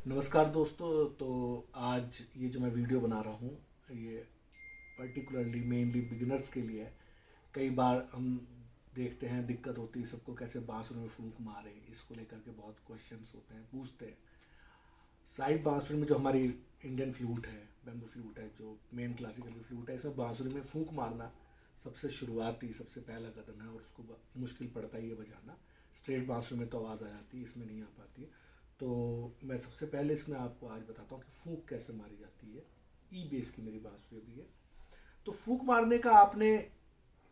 नमस्कार दोस्तों। तो आज ये जो मैं वीडियो बना रहा हूँ ये पर्टिकुलरली मेनली बिगिनर्स के लिए है। कई बार हम देखते हैं दिक्कत होती है सबको कैसे बांसुरी में फूंक मारे, इसको लेकर के बहुत क्वेश्चंस होते हैं, पूछते हैं। साइड बांसुरी में जो हमारी इंडियन फ्लूट है, बैम्बू फ्लूट है, जो मेन क्लासिकल फ्लूट है, इसमें बांसुरी में फूंक मारना सबसे शुरुआती सबसे पहला कदम है और उसको मुश्किल पड़ता ही है बजाना। स्ट्रेट बांसुरी में तो आवाज़ आ जाती है, इसमें नहीं आ पाती है। तो मैं सबसे पहले इसमें आपको आज बताता हूँ कि फूंक कैसे मारी जाती है। ई बेस की मेरी बांसुरी भी है। तो फूंक मारने का आपने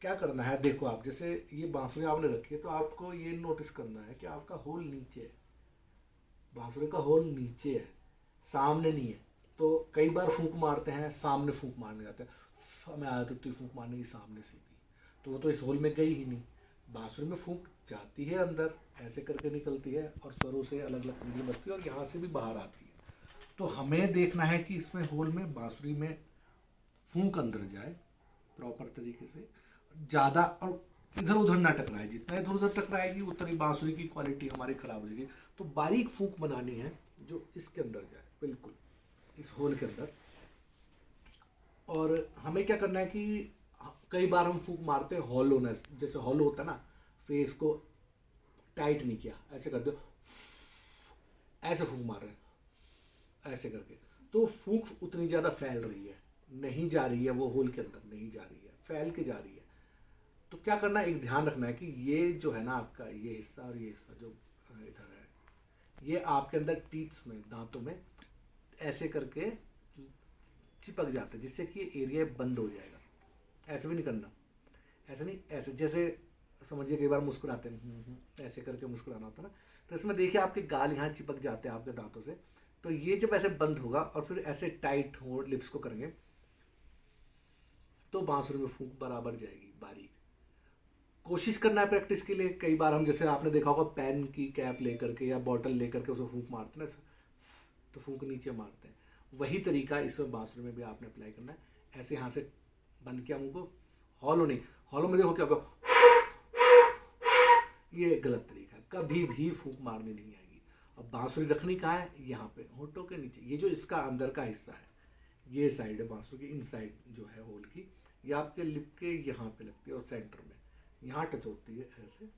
क्या करना है, देखो आप जैसे ये बांसुरी आपने रखी है तो आपको ये नोटिस करना है कि आपका होल नीचे है, बांसुरी का होल नीचे है, सामने नहीं है। तो कई बार फूंक मारते हैं सामने फूंक मारने जाते हैं, हमें आदत होती है फूंक मारने की सामने सीधी, तो वो तो इस होल में गई ही नहीं। बांसुरी में फूंक जाती है अंदर, ऐसे करके निकलती है और स्वरों से अलग अलग कुंडली बजती है और यहाँ से भी बाहर आती है। तो हमें देखना है कि इसमें होल में बांसुरी में फूंक अंदर जाए प्रॉपर तरीके से, ज़्यादा और इधर उधर ना टकराए। जितना इधर उधर टकराएगी उतनी बांसुरी की क्वालिटी हमारी खराब हो जाएगी। तो बारीक फूंक बनानी है जो इसके अंदर जाए, बिल्कुल इस होल के अंदर। और हमें क्या करना है कि कई बार हम फूंक मारते हैं हॉलोनेस, जैसे हॉलो होता है ना, फेस को टाइट नहीं किया, ऐसे कर दो, ऐसे फूंक मार रहे हैं ऐसे करके, तो फूंक उतनी ज़्यादा फैल रही है, नहीं जा रही है, वो होल के अंदर नहीं जा रही है, फैल के जा रही है। तो क्या करना है, एक ध्यान रखना है कि ये जो है ना आपका ये हिस्सा और ये हिस्सा जो इधर है, ये आपके अंदर टीथ्स में, दांतों में ऐसे करके चिपक जाते हैं, जिससे कि एरिया बंद हो जाएगा। ऐसे भी नहीं करना, ऐसे नहीं, ऐसे जैसे समझिए कई बार मुस्कुराते हैं, ऐसे करके मुस्कुराना होता है ना, तो इसमें देखिए आपके गाल यहाँ चिपक जाते हैं आपके दांतों से। तो ये जब ऐसे बंद होगा और फिर ऐसे टाइट हो लिप्स को करेंगे तो बांसुरी में फूंक बराबर जाएगी बारीक। कोशिश करना है प्रैक्टिस के लिए। कई बार हम, जैसे आपने देखा होगा, पेन की कैप लेकर के या बॉटल लेकर के उसमें फूंक मारते हैं ना, तो फूंक नीचे मारते हैं। वही तरीका इसमें बांसुरी में भी आपने अप्लाई करना है। ऐसे यहाँ से बंद किया मुंह को, हॉलो नहीं, हॉलो में देखो क्या होगा, ये गलत तरीका है, कभी भी फूंक मारनी नहीं आएगी। अब बांसुरी रखनी कहाँ है, यहाँ पे होठों के नीचे, ये जो इसका अंदर का हिस्सा है, ये साइड है बांसुरी की, इन साइड जो है होल की, ये आपके लिप के यहाँ पे लगती है और सेंटर में यहाँ टच होती है, ऐसे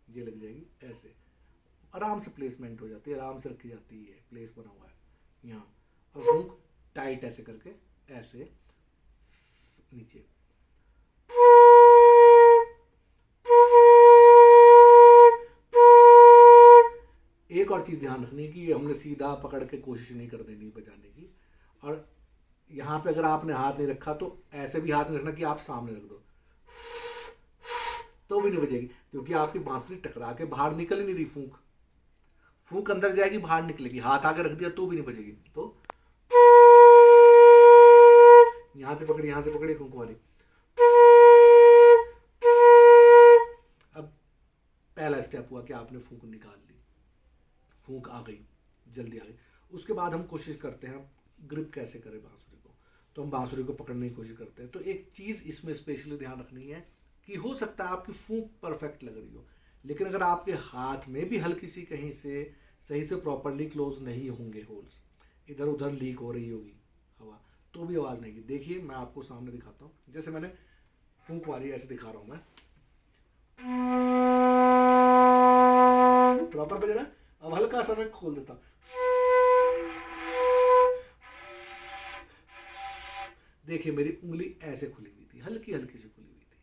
ये लग जाएगी, ऐसे आराम से प्लेसमेंट हो जाती है, आराम से रखी जाती है, प्लेस बना हुआ है यहाँ। और फूंक टाइट ऐसे करके, ऐसे नीचे। एक और चीज़ ध्यान रखनी है कि हमने सीधा पकड़ के कोशिश नहीं कर देनी बजाने की। और यहाँ पे अगर आपने हाथ नहीं रखा तो ऐसे भी हाथ नहीं रखना कि आप सामने रख दो, तो भी नहीं बजेगी, क्योंकि आपकी बांसुरी टकरा के बाहर निकल ही नहीं रही। फूंक फूंक अंदर जाएगी, बाहर निकलेगी, हाथ आगे रख दिया तो भी नहीं बजेगी। तो यहाँ से पकड़ी, यहाँ से पकड़ी फूंक वाली। अब पहला स्टेप हुआ कि आपने फूंक निकाल ली, फूंक आ गई, जल्दी आ गई। उसके बाद हम कोशिश करते हैं ग्रिप कैसे करें बांसुरी को। तो हम बांसुरी को पकड़ने की कोशिश करते हैं। तो एक चीज़ इसमें स्पेशली ध्यान रखनी है कि हो सकता है आपकी फूंक परफेक्ट लग रही हो, लेकिन अगर आपके हाथ में भी हल्की सी कहीं से सही से प्रॉपरली क्लोज नहीं होंगे होल्स, इधर उधर लीक हो रही होगी हवा, तो भी आवाज़ नहीं की। देखिए मैं आपको सामने दिखाता हूँ, जैसे मैंने फूंक मारी, ऐसे दिखा रहा हूँ मैं, प्रॉपर बज रहा है। अब हल्का सा मैं खोल देता हूँ, देखिए मेरी उंगली ऐसे खुली हुई थी, हल्की हल्की सी खुली हुई थी,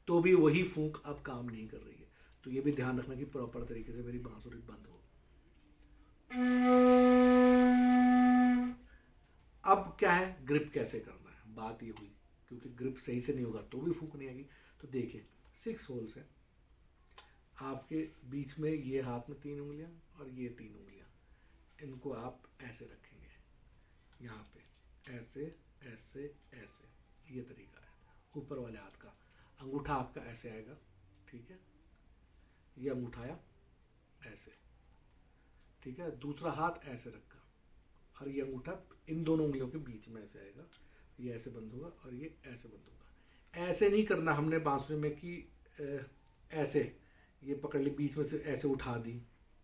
तो भी वही फूंक अब काम नहीं कर रही है। तो ये भी ध्यान रखना कि प्रॉपर तरीके से मेरी बांसुरी बंद हो। अब क्या है, ग्रिप कैसे करना है, बात ये हुई, क्योंकि ग्रिप सही से नहीं होगा तो भी फूंक नहीं आएगी। तो देखिए 6 होल्स है आपके बीच में, ये हाथ में 3 उंगलियां और ये 3 उंगलियां, इनको आप ऐसे रखेंगे यहाँ पे, ऐसे ऐसे ऐसे, ये तरीका है ऊपर वाले हाथ का। अंगूठा आपका ऐसे आएगा, ठीक है, ये अंगूठा आया ऐसे, ठीक है, दूसरा हाथ ऐसे रखा और ये अंगूठा इन दोनों उंगलियों के बीच में ऐसे आएगा, ये ऐसे बंद होगा और ये ऐसे बंद होगा। ऐसे नहीं करना हमने बांसुरी में कि ऐसे ये पकड़ ली बीच में से ऐसे उठा दी,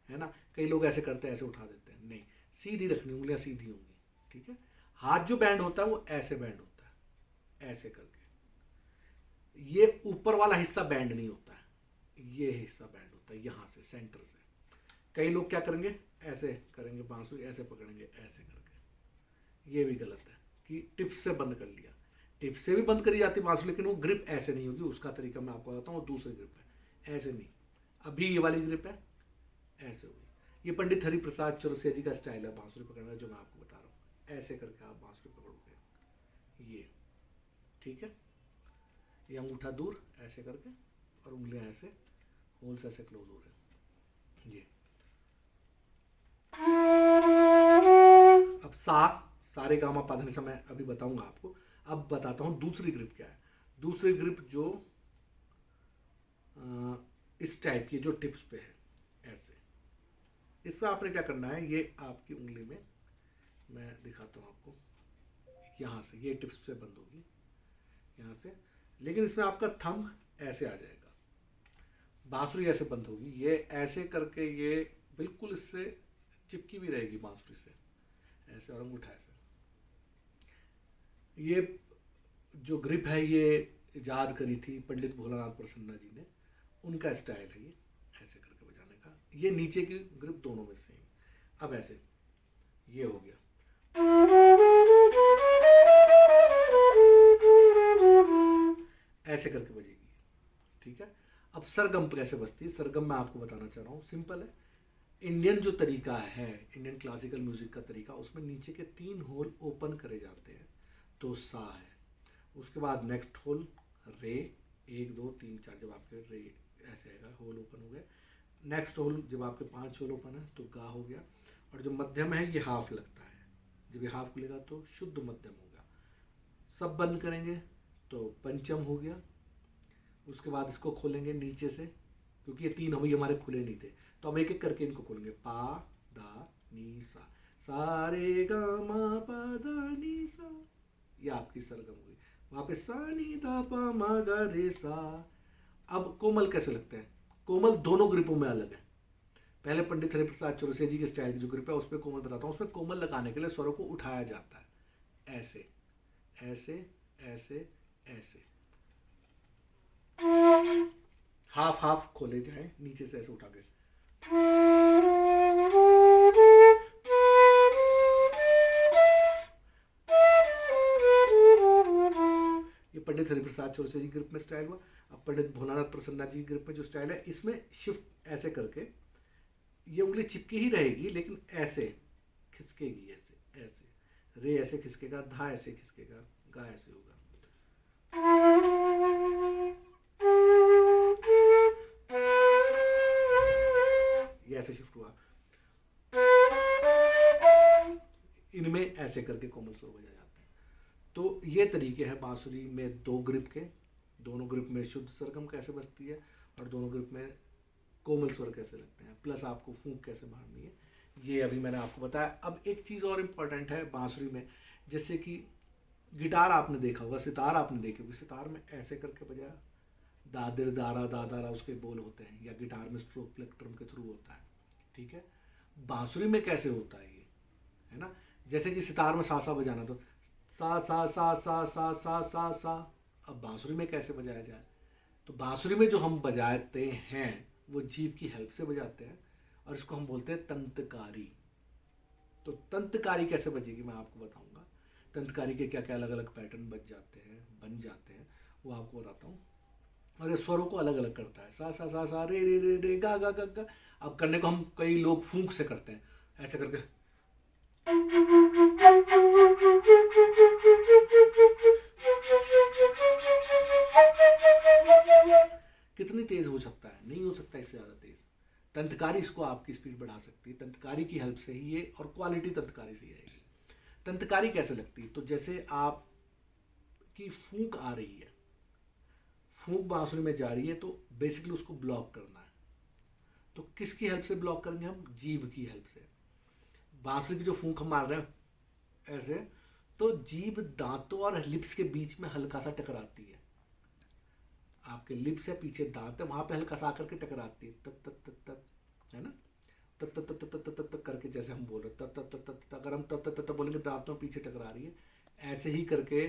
है ना, कई लोग ऐसे करते हैं, ऐसे उठा देते हैं, नहीं, सीधी रखनी, उंगलियां सीधी होंगी, ठीक है। हाथ जो बैंड होता है वो ऐसे बैंड होता है, ऐसे करके। ये ऊपर वाला हिस्सा बैंड नहीं होता है, ये हिस्सा बैंड होता है यहाँ से, सेंटर से। कई लोग क्या करेंगे, ऐसे करेंगे, बांसुरी ऐसे पकड़ेंगे, ऐसे करके। ये भी गलत है कि टिप से बंद कर लिया। टिप से भी बंद करी जाती बांसुरी, लेकिन वो ग्रिप ऐसे नहीं होगी। उसका तरीका मैं आपको बताता हूँ, वो दूसरी ग्रिप है, ऐसे नहीं। अभी ये वाली ग्रिप है, ऐसे होगी। ये पंडित हरिप्रसाद चौरसिया जी का स्टाइल है बांसुरी पकड़ने का, जो मैं आपको बता रहा हूँ। ऐसे करके आप बांसुरी पकड़ोगे, ये, ठीक है। ये अंगूठा दूर ऐसे करके, और उंगलियां ऐसे, होल्स ऐसे क्लोज हो रहे हैं, ये। अब सारे गामा पाधन से मैं अभी बताऊंगा आपको। अब बताता हूं दूसरी ग्रिप क्या है। दूसरी ग्रिप जो इस टाइप की, जो टिप्स पे है, ऐसे। इस पर आपने क्या करना है, ये आपकी उंगली में, मैं दिखाता हूं आपको, यहां से ये टिप्स से बंद होगी, यहां से। लेकिन इसमें आपका थंब ऐसे आ जाएगा, बांसुरी ऐसे बंद होगी, ये ऐसे करके, ये बिल्कुल इससे चिपकी भी रहेगी बांसुरी से, ऐसे, और अंगूठा ऐसे। ये जो ग्रिप है, ये इजाद करी थी पंडित भोलानाथ प्रसन्ना जी ने, उनका स्टाइल है ये, ऐसे करके बजाने का। ये नीचे की ग्रिप दोनों में सेम। अब ऐसे, ये हो गया, ऐसे करके बजेगी, ठीक है। अब सरगम कैसे बजती है, सरगम मैं आपको बताना चाह रहा हूँ, सिंपल है। इंडियन जो तरीका है, इंडियन क्लासिकल म्यूजिक का तरीका, उसमें नीचे के 3 होल ओपन करे जाते हैं, तो सा है। उसके बाद नेक्स्ट होल रे, 1 2 3 4, जब आपके रे ऐसे आएगा, होल ओपन हो गया। नेक्स्ट होल जब आपके 5 होल ओपन है तो गा हो गया। और जो मध्यम है, ये हाफ लगता है, जब ये हाफ खुलेगा तो शुद्ध मध्यम होगा। सब बंद करेंगे तो पंचम हो गया। उसके बाद इसको खोलेंगे नीचे से, क्योंकि ये 3 अभी हमारे खुले नहीं थे, तो अब एक एक करके इनको खोलेंगे। पा दा नी सा, सा रे गा मा पा दा नी सा, ये आपकी सरगम हुई। वहां पे सा नी दा पा मा गा रे सा। अब कोमल कैसे लगते हैं, कोमल दोनों ग्रिपों में अलग है। पहले पंडित हरिप्रसाद चौरसिया जी के स्टाइल की जो ग्रिप है, उस पर कोमल बताता हूँ। उसमें कोमल लगाने के लिए स्वरों को उठाया जाता है, ऐसे ऐसे ऐसे ऐसे, हाफ हाफ खोले जाए नीचे से, ऐसे उठा के। ये पंडित हरिप्रसाद चौरसिया जी ग्रुप में स्टाइल हुआ। अब पंडित भोलानाथ प्रसन्ना जी ग्रुप में जो स्टाइल है, इसमें शिफ्ट ऐसे करके, ये उंगली चिपकी ही रहेगी, लेकिन ऐसे खिसकेगी, ऐसे ऐसे। रे ऐसे खिसकेगा, धा ऐसे खिसकेगा, गा ऐसे होगा। ये ऐसे शिफ्ट हुआ। इनमें ऐसे करके कोमल स्वर बजा जाते हैं। तो ये तरीके हैं बांसुरी में 2 ग्रिप के। दोनों ग्रिप में शुद्ध सरगम कैसे बजती है, और दोनों ग्रिप में कोमल स्वर कैसे लगते हैं, प्लस आपको फूंक कैसे मारनी है, ये अभी मैंने आपको बताया। अब एक चीज़ और इम्पॉर्टेंट है बांसुरी में, जैसे कि गिटार आपने देखा होगा, सितार आपने देखी होगी, सितार में ऐसे करके बजाया, दादिर दारा दादारा उसके बोल होते हैं, या गिटार में स्ट्रोक प्लेक्ट्रम के थ्रू होता है, ठीक है। बांसुरी में कैसे होता है ये, है ना। जैसे कि सितार में सा सा बजाना, तो सा सा सा सा सा सा सा सा। अब बांसुरी में कैसे बजाया जाए, तो बांसुरी में जो हम बजाते हैं वो जीभ की हेल्प से बजाते हैं, और इसको हम बोलते हैं तंतकारी। तो तंतकारी कैसे बजेगी मैं आपको बताऊंगा। तंतकारी के क्या क्या अलग अलग पैटर्न बन जाते हैं, वो आपको बताता हूँ। और ये स्वरों को अलग अलग करता है, सा सा सा सा रे रे रे रे गा गा गा गा। अब करने को हम कई लोग फूंक से करते हैं, ऐसे करके, कितनी तेज हो सकता है, नहीं हो सकता इससे ज़्यादा तेज। तंतकारी इसको आपकी स्पीड बढ़ा सकती है, तंतकारी की हेल्प से ही ये, और क्वालिटी तंतकारी से ही आएगी। तंतकारी कैसे लगती है, तो जैसे आप की फूंक आ रही है, फूंक बांसुरी में जा रही है, तो बेसिकली उसको ब्लॉक करना है। तो किसकी हेल्प से ब्लॉक करेंगे हम, जीभ की हेल्प से। बांसुरी की जो फूंक हम मार रहे हैं ऐसे, तो जीभ दांतों और लिप्स के बीच में हल्का सा टकराती है, आपके लिप्स से पीछे दांत है, वहां पे हल्का सा आकर के टकराती है, तक तक तक तक, है ना। तत तत तत तत तत तत करके, जैसे हम बोल रहे तत तत तत तत, अगर हम तत तत तत बोलेंगे दांतों पीछे टकरा रही है, ऐसे ही करके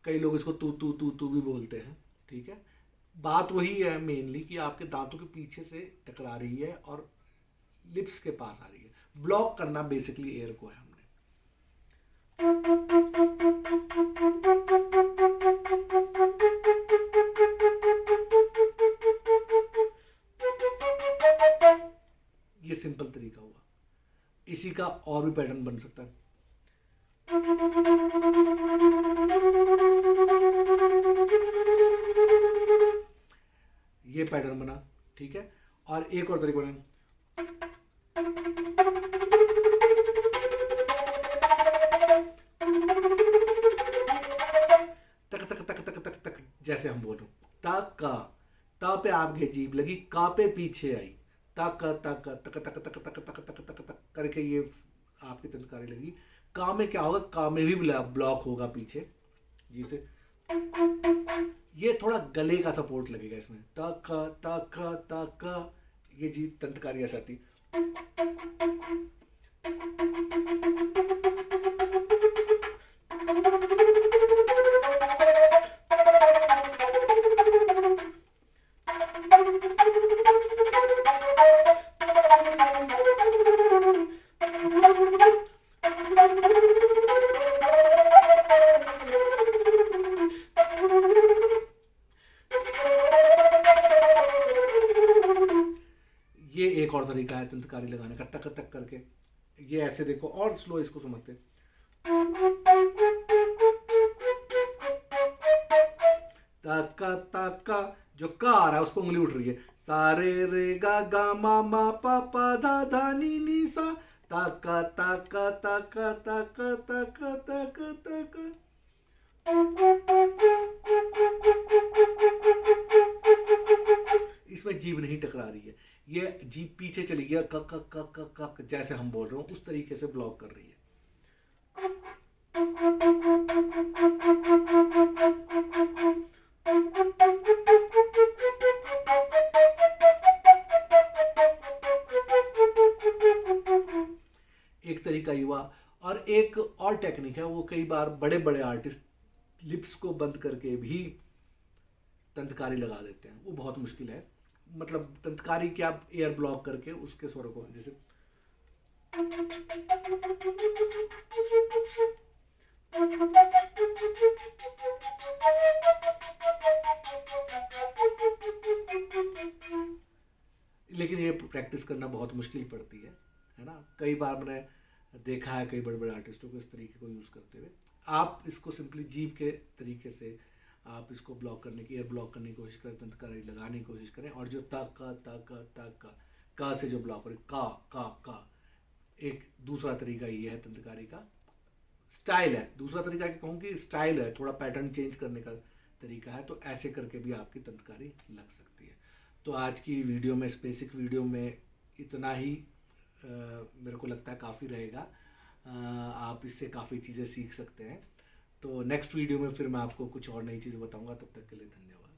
कई लोग इसको तू तू तू तू भी बोलते हैं। ठीक है, बात वही है मेनली कि आपके दांतों के पीछे से टकरा रही है और लिप्स के पास आ रही है। ब्लॉक करना बेसिकली एयर को है हमने। ये सिंपल तरीका हुआ, इसी का और भी पैटर्न बन सकता है। ये पैटर्न बना, ठीक है। और एक और तरीका बना, तक तक तक तक तक तक, जैसे हम बोल रहे हैं तक का, ता पे आपके जीभ लगी, का पे पीछे आई, तक तक तक तक तक तक तक तक तक तक करके ये आपकी तंत्रकारी लगी। का में क्या होगा, का में भी ब्लॉक होगा पीछे जीभ से। ये थोड़ा गले का सपोर्ट लगेगा इसमें, तक तक तक, ये जी तंत्रकारी ऐसा आती। ये एक और तरीका है तंत्रकारी लगाने का, तक तक करके। ये ऐसे देखो और स्लो इसको समझते, तक तक, जो का आ रहा है उस पर उंगली उठ रही है, सारे रे गा गा मा मा पा पा धा धा नी नी सा, तक तक तक तक तक तक तक। इसमें जीभ नहीं टकरा रही है, ये जीभ पीछे चली गया, क क क क क, जैसे हम बोल रहे हो उस तरीके से ब्लॉक कर रही है। एक तरीका युवा, और एक और टेक्निक है, वो कई बार बड़े बड़े आर्टिस्ट लिप्स को बंद करके भी तंत्रकारी लगा देते हैं। वो बहुत मुश्किल है, मतलब तंत्रकारी क्या, आप एयर ब्लॉक करके उसके स्वरों को, जैसे लेकिन ये प्रैक्टिस करना बहुत मुश्किल पड़ती है ना। कई बार मैंने देखा है कई बड़े बड़े आर्टिस्टों को इस तरीके को यूज़ करते हुए। आप इसको सिंपली जीभ के तरीके से आप इसको ब्लॉक करने की, एयर ब्लॉक करने की कोशिश करें, तंत्रकारी लगाने की कोशिश करें। और जो तक का से जो ब्लॉक करें, का एक दूसरा तरीका ये है तंत्रकारी का, स्टाइल है। दूसरा तरीका कहूँ कि स्टाइल है, थोड़ा पैटर्न चेंज करने का तरीका है। तो ऐसे करके भी आपकी तंत्रकारी लग सकती है। तो आज की वीडियो में, बेसिक वीडियो में इतना ही मेरे को लगता है काफ़ी रहेगा। आप इससे काफ़ी चीज़ें सीख सकते हैं। तो नेक्स्ट वीडियो में फिर मैं आपको कुछ और नई चीज़ बताऊंगा। तब तक के लिए धन्यवाद।